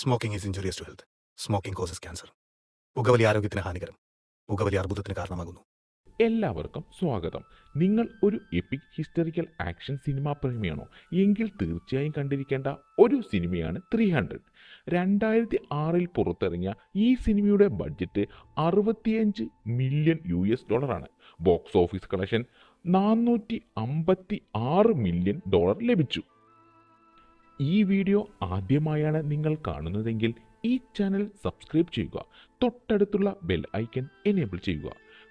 Smoking is injurious to health. Smoking causes cancer. പുകവലി ആരോഗ്യത്തിന് ഹാനികരം. പുകവലി അർബുദത്തിന് കാരണമാകുന്നു. എല്ലാവർക്കും സ്വാഗതം. നിങ്ങൾ ഒരു എപ്പിക് ഹിസ്റ്ററിക്കൽ ആക്ഷൻ സിനിമ പ്രേമിയാണോ? എങ്കിൽ തീർച്ചയായും കണ്ടിരിക്കേണ്ട ഒരു സിനിമയാണ് 300. 2006 പുറത്തിറങ്ങിയ ഈ സിനിമയുടെ ബഡ്ജറ്റ് $65 മില്യൺ ആണ്. ബോക്സ് ഓഫീസ് കളക്ഷൻ $456 മില്യൺ ലഭിച്ചു. ഈ വീഡിയോ ആദ്യമായാണ് നിങ്ങൾ കാണുന്നതെങ്കിൽ ഈ ചാനൽ സബ്സ്ക്രൈബ് ചെയ്യുക. തൊട്ടടുത്തുള്ള ബെൽ ഐക്കൺ എനേബിൾ ചെയ്യുക.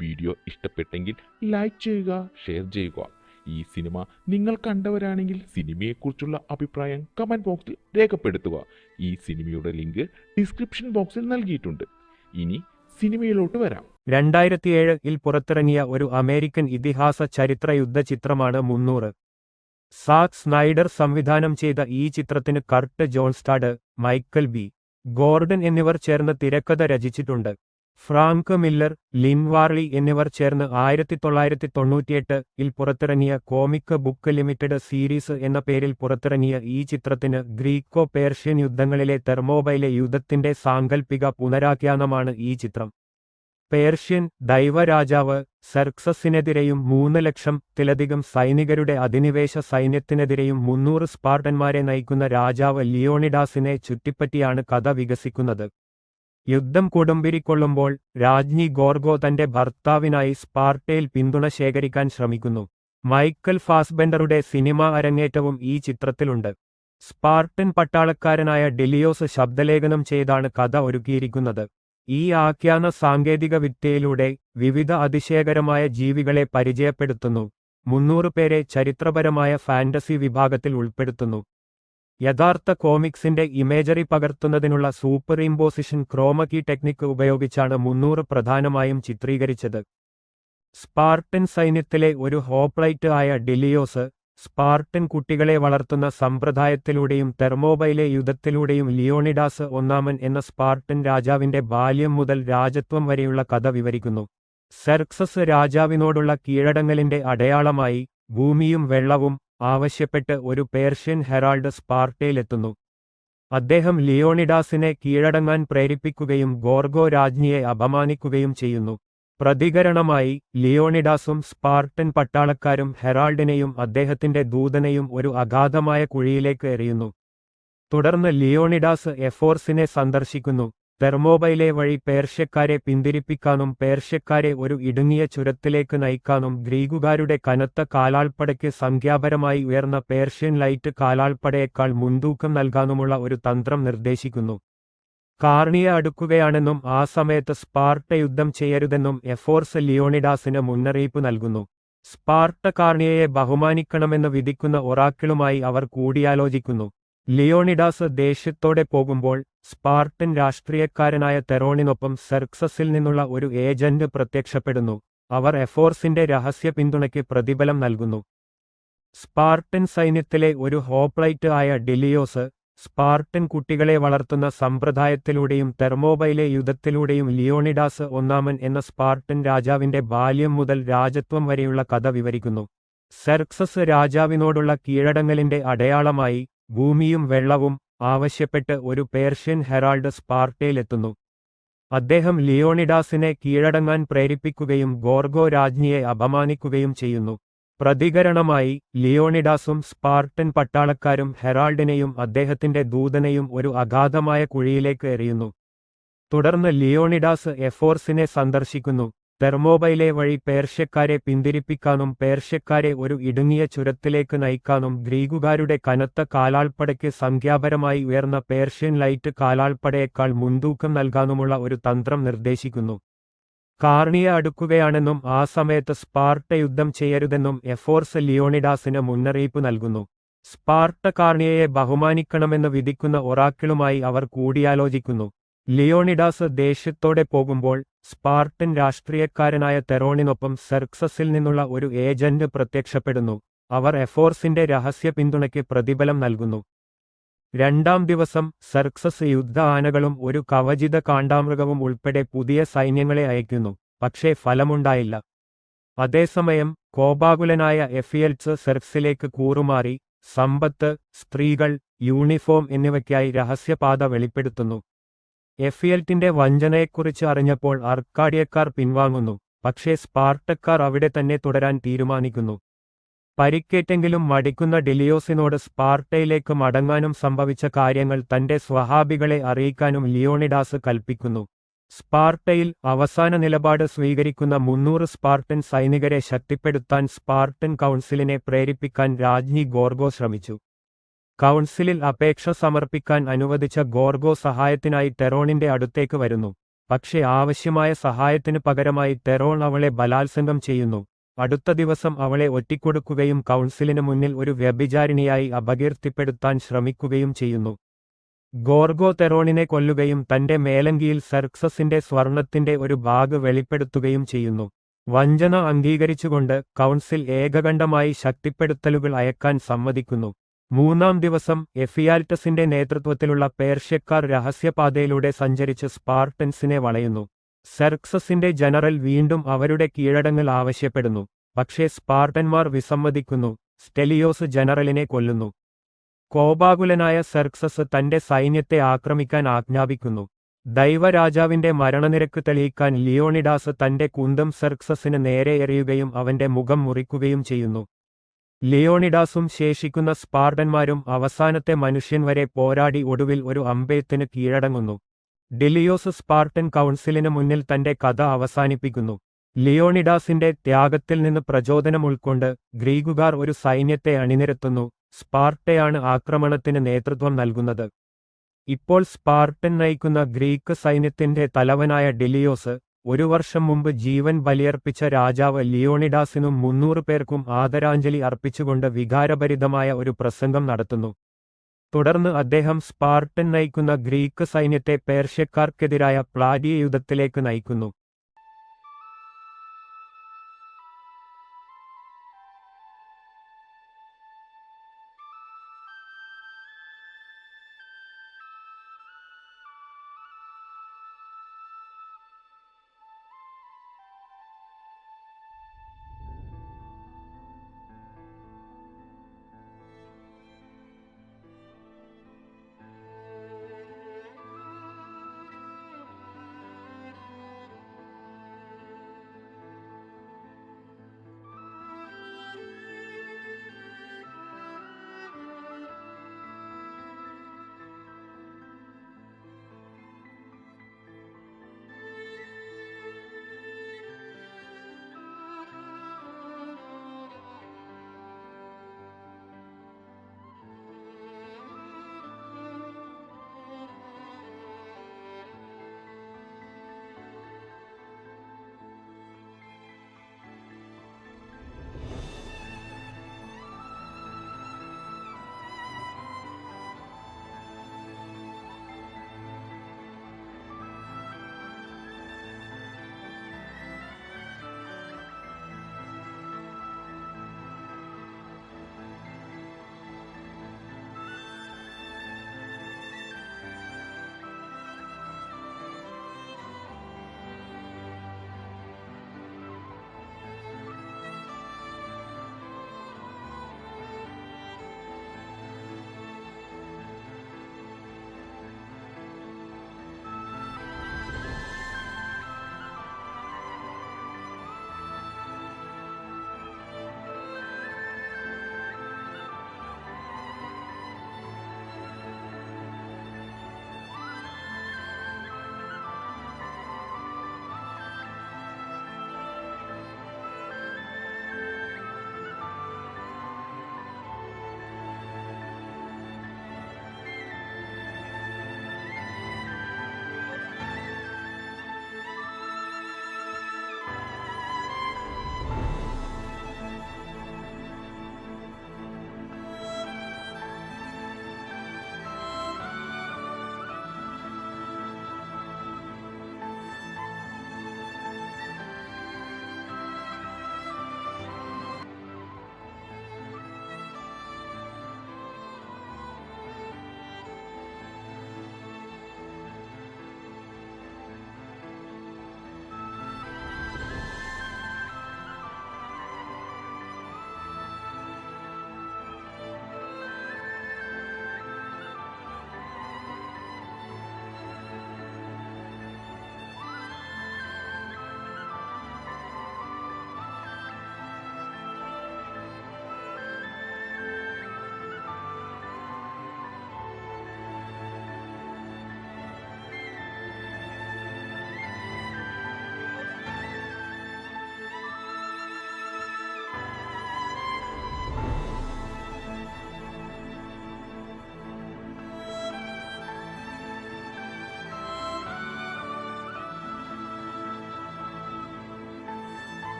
വീഡിയോ ഇഷ്ടപ്പെട്ടെങ്കിൽ ലൈക്ക് ചെയ്യുക, ഷെയർ ചെയ്യുക. ഈ സിനിമ നിങ്ങൾ കണ്ടവരാണെങ്കിൽ സിനിമയെക്കുറിച്ചുള്ള അഭിപ്രായം കമൻറ്റ് ബോക്സിൽ രേഖപ്പെടുത്തുക. ഈ സിനിമയുടെ ലിങ്ക് ഡിസ്ക്രിപ്ഷൻ ബോക്സിൽ നൽകിയിട്ടുണ്ട്. ഇനി സിനിമയിലോട്ട് വരാം. 2007 പുറത്തിറങ്ങിയ ഒരു അമേരിക്കൻ ഇതിഹാസ ചരിത്ര യുദ്ധചിത്രമാണ് 300. സാക് സ്നൈഡർ സംവിധാനം ചെയ്ത ഈ ചിത്രത്തിന് കർട്ട് ജോൺസ്റ്റാഡ്, മൈക്കൽ ബി. ഗോർഡൻ എന്നിവർ ചേർന്ന് തിരക്കഥ രചിച്ചിട്ടുണ്ട്. ഫ്രാങ്ക് മില്ലർ, ലിൻ വാർലി എന്നിവർ ചേർന്ന് 1998 പുറത്തിറങ്ങിയ കോമിക് ബുക്ക് ലിമിറ്റഡ് സീരീസ് എന്ന പേരിൽ പുറത്തിറങ്ങിയ ഈ ചിത്രത്തിന് ഗ്രീക്കോ പേർഷ്യൻ യുദ്ധങ്ങളിലെ തെർമോപൈലെ യുദ്ധത്തിന്റെ സാങ്കല്പിക പുനരാഖ്യാനമാണ് ഈ ചിത്രം. പേർഷ്യൻ ദൈവരാജാവ് സെർക്സസിനെതിരെയും 3,00,000-ത്തിലധികം സൈനികരുടെ അധിനിവേശ സൈന്യത്തിനെതിരെയും 300 സ്പാർട്ടന്മാരെ നയിക്കുന്ന രാജാവ് ലിയോണിഡാസിനെ ചുറ്റിപ്പറ്റിയാണ് കഥ വികസിക്കുന്നത്. യുദ്ധം കൊടുമ്പിരിക്കൊള്ളുമ്പോൾ രാജ്ഞി ഗോർഗോ തന്റെ ഭർത്താവിനായി സ്പാർട്ടയിൽ പിന്തുണ ശേഖരിക്കാൻ ശ്രമിക്കുന്നു. മൈക്കൽ ഫാസ്ബെൻഡറുടെ സിനിമാ അരങ്ങേറ്റവും ഈ ചിത്രത്തിലുണ്ട്. സ്പാർട്ടൻ പട്ടാളക്കാരനായ ഡെലിയോസ് ശബ്ദലേഖനം ചെയ്താണ് കഥ ഒരുക്കിയിരിക്കുന്നത്. ഈ ആഖ്യാന സാങ്കേതിക വിദ്യയിലൂടെ വിവിധ അതിശയകരമായ ജീവികളെ പരിചയപ്പെടുത്തുന്നു. 300 പേരെ ചരിത്രപരമായ ഫാന്റസി വിഭാഗത്തിൽ ഉൾപ്പെടുത്തുന്നു. യഥാർത്ഥ കോമിക്സിന്റെ ഇമേജറി പകർത്തുന്നതിനുള്ള സൂപ്പർ ഇമ്പോസിഷൻ ക്രോമകി ടെക്നിക്ക് ഉപയോഗിച്ചാണ് 300 പ്രധാനമായും ചിത്രീകരിച്ചത്. സ്പാർട്ടൻ സൈന്യത്തിലെ ഒരു ഹോപ്ലൈറ്റ് ആയ ഡെലിയോസ് സ്പാർട്ടൻ കുട്ടികളെ വളർത്തുന്ന സമ്പ്രദായത്തിലൂടെയും തെർമോപൈലെ യുദ്ധത്തിലൂടെയും ലിയോണിഡാസ് ഒന്നാമൻ എന്ന സ്പാർട്ടൻ രാജാവിന്റെ ബാല്യം മുതൽ രാജത്വം വരെയുള്ള കഥ വിവരിക്കുന്നു. സെർക്സസ് രാജാവിനോടുള്ള കീഴടങ്ങലിന്റെ അടയാളമായി ഭൂമിയും വെള്ളവും ആവശ്യപ്പെട്ട് ഒരു പേർഷ്യൻ ഹെറാൾഡ് സ്പാർട്ടയിലെത്തുന്നു. അദ്ദേഹം ലിയോണിഡാസിനെ കീഴടങ്ങാൻ പ്രേരിപ്പിക്കുകയും ഗോർഗോ രാജ്ഞിയെ അപമാനിക്കുകയും ചെയ്യുന്നു. പ്രതികരണമായി ലിയോണിഡാസും സ്പാർട്ടൻ പട്ടാളക്കാരും ഹെറാൾഡിനെയും അദ്ദേഹത്തിന്റെ ദൂതനെയും ഒരു അഗാധമായ കുഴിയിലേക്ക് എറിയുന്നു. തുടർന്ന് ലിയോണിഡാസ് എഫോർസിനെ സന്ദർശിക്കുന്നു. തെർമോപൈലെ വഴി പേർഷ്യക്കാരെ പിന്തിരിപ്പിക്കാനും പേർഷ്യക്കാരെ ഒരു ഇടുങ്ങിയ ചുരത്തിലേക്ക് നയിക്കാനും ഗ്രീക്കുകാരുടെ കനത്ത കാലാൾപ്പടയ്ക്ക് സംഖ്യാപരമായി ഉയർന്ന പേർഷ്യൻ ലൈറ്റ് കാലാൾപ്പടയേക്കാൾ മുൻതൂക്കം നൽകാനുമുള്ള ഒരു തന്ത്രം നിർദ്ദേശിക്കുന്നു. കാർണിയ അടുക്കുകയാണെന്നും ആ സമയത്ത് സ്പാർട്ട യുദ്ധം ചെയ്യരുതെന്നും എഫോർസ് ലിയോണിഡാസിന് മുന്നറിയിപ്പ് നൽകുന്നു. സ്പാർട്ട കാർണിയയെ ബഹുമാനിക്കണമെന്ന് വിധിക്കുന്ന ഒറാക്കിളുമായി അവർ കൂടിയാലോചിക്കുന്നു. ലിയോണിഡാസ് ദേഷ്യത്തോടെ പോകുമ്പോൾ സ്പാർട്ടൻ രാഷ്ട്രീയക്കാരനായ തെറോണിനൊപ്പം സെർക്സസിൽ നിന്നുള്ള ഒരു ഏജന്റ് പ്രത്യക്ഷപ്പെടുന്നു. അവർ എഫോർസിന്റെ രഹസ്യ പിന്തുണയ്ക്ക് പ്രതിഫലം നൽകുന്നു. സ്പാർട്ടൻ സൈന്യത്തിലെ ഒരു ഹോപ്ലൈറ്റ് ആയ ഡെലിയോസ് സ്പാർട്ടൻ കുട്ടികളെ വളർത്തുന്ന സമ്പ്രദായത്തിലൂടെയും തെർമോപൈലെ യുദ്ധത്തിലൂടെയും ലിയോണിഡാസ് ഒന്നാമൻ എന്ന സ്പാർട്ടൻ രാജാവിന്റെ ബാല്യം മുതൽ രാജത്വം വരെയുള്ള കഥ വിവരിക്കുന്നു. സെർക്സസ് രാജാവിനോടുള്ള കീഴടങ്ങലിന്റെ അടയാളമായി ഭൂമിയും വെള്ളവും ആവശ്യപ്പെട്ട് ഒരു പേർഷ്യൻ ഹെറാൾഡ് സ്പാർട്ടയിലെത്തുന്നു. അദ്ദേഹം ലിയോണിഡാസിനെ കീഴടങ്ങാൻ പ്രേരിപ്പിക്കുകയും ഗോർഗോ രാജ്ഞിയെ അപമാനിക്കുകയും ചെയ്യുന്നു. പ്രതികരണമായി ലിയോണിഡാസും സ്പാർട്ടൻ പട്ടാളക്കാരും ഹെറാൾഡിനെയും അദ്ദേഹത്തിന്റെ ദൂതനെയും ഒരു അഗാധമായ കുഴിയിലേക്ക് എറിയുന്നു. തുടർന്ന് ലിയോണിഡാസ് എഫോർസിനെ സന്ദർശിക്കുന്നു. തെർമോപൈലെ വഴി പേർഷ്യക്കാരെ പിന്തിരിപ്പിക്കാനും പേർഷ്യക്കാരെ ഒരു ഇടുങ്ങിയ ചുരത്തിലേക്ക് നയിക്കാനും ഗ്രീക്കുകാരുടെ കനത്ത കാലാൾപ്പടയ്ക്ക് സംഖ്യാപരമായി ഉയർന്ന പേർഷ്യൻ ലൈറ്റ് കാലാൾപ്പടയേക്കാൾ മുൻതൂക്കം നൽകാനുമുള്ള ഒരു തന്ത്രം നിർദ്ദേശിക്കുന്നു. കാർണിയ അടുക്കുകയാണെന്നും ആ സമയത്ത് സ്പാർട്ട യുദ്ധം ചെയ്യരുതെന്നും എഫോർസ് ലിയോണിഡാസിന് മുന്നറിയിപ്പ് നൽകുന്നു. സ്പാർട്ട കാർണിയയെ ബഹുമാനിക്കണമെന്ന് വിധിക്കുന്ന ഒറാക്കിളുമായി അവർ കൂടിയാലോചിക്കുന്നു. ലിയോണിഡാസ് ദേഷ്യത്തോടെ പോകുമ്പോൾ സ്പാർട്ടൻ രാഷ്ട്രീയക്കാരനായ തെറോണിനൊപ്പം സെർക്സസിൽ നിന്നുള്ള ഒരു ഏജന്റ് പ്രത്യക്ഷപ്പെടുന്നു. അവർ എഫോർസിന്റെ രഹസ്യ പിന്തുണയ്ക്ക് പ്രതിഫലം നൽകുന്നു. 2-ാം ദിവസം സെർക്സസ് യുദ്ധ ആനകളും ഒരു കവചിത കാണ്ടാമൃഗവും ഉൾപ്പെടെ പുതിയ സൈന്യങ്ങളെ അയക്കുന്നു. പക്ഷേ ഫലമുണ്ടായില്ല. അതേസമയം കോപാകുലനായ എഫിയൽസ് സെർക്സിലേക്ക് കൂറുമാറി സമ്പത്ത്, സ്ത്രീകൾ, യൂണിഫോം എന്നിവയ്ക്കായി രഹസ്യപാത വെളിപ്പെടുത്തുന്നു. എഫിയൽറ്റിന്റെ വഞ്ചനയെക്കുറിച്ച് അറിഞ്ഞപ്പോൾ അർക്കാഡിയക്കാർ പിൻവാങ്ങുന്നു, പക്ഷേ സ്പാർട്ടക്കാർ അവിടെ തന്നെ തുടരാൻ തീരുമാനിക്കുന്നു. പരിക്കേറ്റെങ്കിലും മടിക്കുന്ന ഡെലിയോസിനോട് സ്പാർട്ടയിലേക്ക് മടങ്ങാനും സംഭവിച്ച കാര്യങ്ങൾ തന്റെ സ്വഹാബികളെ അറിയിക്കാനും ലിയോണിഡാസ് കൽപ്പിക്കുന്നു. സ്പാർട്ടയിൽ അവസാന നിലപാട് സ്വീകരിക്കുന്ന 300 സ്പാർട്ടൻ സൈനികരെ ശക്തിപ്പെടുത്താൻ സ്പാർട്ടൻ കൗൺസിലിനെ പ്രേരിപ്പിക്കാൻ രാജ്ഞി ഗോർഗോ ശ്രമിച്ചു. കൗൺസിലിൽ അപേക്ഷ സമർപ്പിക്കാൻ അനുവദിച്ച ഗോർഗോ സഹായത്തിനായി ടെറോണിന്റെ അടുത്തേക്ക് വരുന്നു. പക്ഷേ ആവശ്യമായ സഹായത്തിന് പകരമായി ടെറോൺ അവളെ ബലാത്സംഗം ചെയ്യുന്നു. അടുത്ത ദിവസം അവളെ ഒറ്റിക്കൊടുക്കുകയും കൗൺസിലിന് മുന്നിൽ ഒരു വ്യഭിചാരിണിയായി അപകീർത്തിപ്പെടുത്താൻ ശ്രമിക്കുകയും ചെയ്യുന്നു. ഗോർഗോ ടെറോണിനെ കൊല്ലുകയും തന്റെ മേലങ്കിയിൽ സെർക്സസിന്റെ സ്വർണത്തിന്റെ ഒരു ഭാഗ് വെളിപ്പെടുത്തുകയും ചെയ്യുന്നു. വഞ്ചന അംഗീകരിച്ചുകൊണ്ട് കൗൺസിൽ ഏകകണ്ഠമായി ശക്തിപ്പെടുത്തലുകൾ അയക്കാൻ സമ്മതിക്കുന്നു. 3-ാം ദിവസം എഫിയാൽറ്റസിന്റെ നേതൃത്വത്തിലുള്ള പേർഷ്യക്കാർ രഹസ്യപാതയിലൂടെ സഞ്ചരിച്ച് സ്പാർട്ടൻസിനെ വളയുന്നു. സെർക്സസിന്റെ ജനറൽ വീണ്ടും അവരുടെ കീഴടങ്ങൽ ആവശ്യപ്പെടുന്നു, പക്ഷേ സ്പാർട്ടന്മാർ വിസമ്മതിക്കുന്നു. സ്റ്റെലിയോസ് ജനറലിനെ കൊല്ലുന്നു. കോപാകുലനായ സെർക്സസ് തന്റെ സൈന്യത്തെ ആക്രമിക്കാൻ ആജ്ഞാപിക്കുന്നു. ദൈവരാജാവിന്റെ മരണനിരക്ക് തെളിയിക്കാൻ ലിയോണിഡാസ് തന്റെ കുന്തം സെർക്സസിന് നേരെ എറിയുകയും അവന്റെ മുഖം മുറിക്കുകയും ചെയ്യുന്നു. ലിയോണിഡാസും ശേഷിക്കുന്ന സ്പാർട്ടന്മാരും അവസാനത്തെ മനുഷ്യൻ വരെ പോരാടി ഒടുവിൽ ഒരു അമ്പെയ്ത്തിന് കീഴടങ്ങുന്നു. ഡെലിയോസ് സ്പാർട്ടൻ കൗൺസിലിന് മുന്നിൽ തന്റെ കഥ അവസാനിപ്പിക്കുന്നു. ലിയോണിഡാസിന്റെ ത്യാഗത്തിൽ നിന്ന് പ്രചോദനം ഉൾക്കൊണ്ട് ഗ്രീക്കുകാർ ഒരു സൈന്യത്തെ അണിനിരത്തുന്നു. സ്പാർട്ടയാണ് ആക്രമണത്തിന് നേതൃത്വം നൽകുന്നത്. ഇപ്പോൾ സ്പാർട്ടൻ നയിക്കുന്ന ഗ്രീക്ക് സൈന്യത്തിന്റെ തലവനായ ഡെലിയോസ് 1 വർഷം മുമ്പ് ജീവൻ ബലിയർപ്പിച്ച രാജാവ് ലിയോണിഡാസിനും 300 പേർക്കും ആദരാഞ്ജലി അർപ്പിച്ചുകൊണ്ട് വികാരഭരിതമായ ഒരു പ്രസംഗം നടത്തുന്നു. തുടർന്ന് അദ്ദേഹം സ്പാർട്ടൻ നയിക്കുന്ന ഗ്രീക്ക് സൈന്യത്തെ പേർഷ്യക്കാർക്കെതിരായ പ്ലാറ്റിയ യുദ്ധത്തിലേക്ക് നയിക്കുന്നു.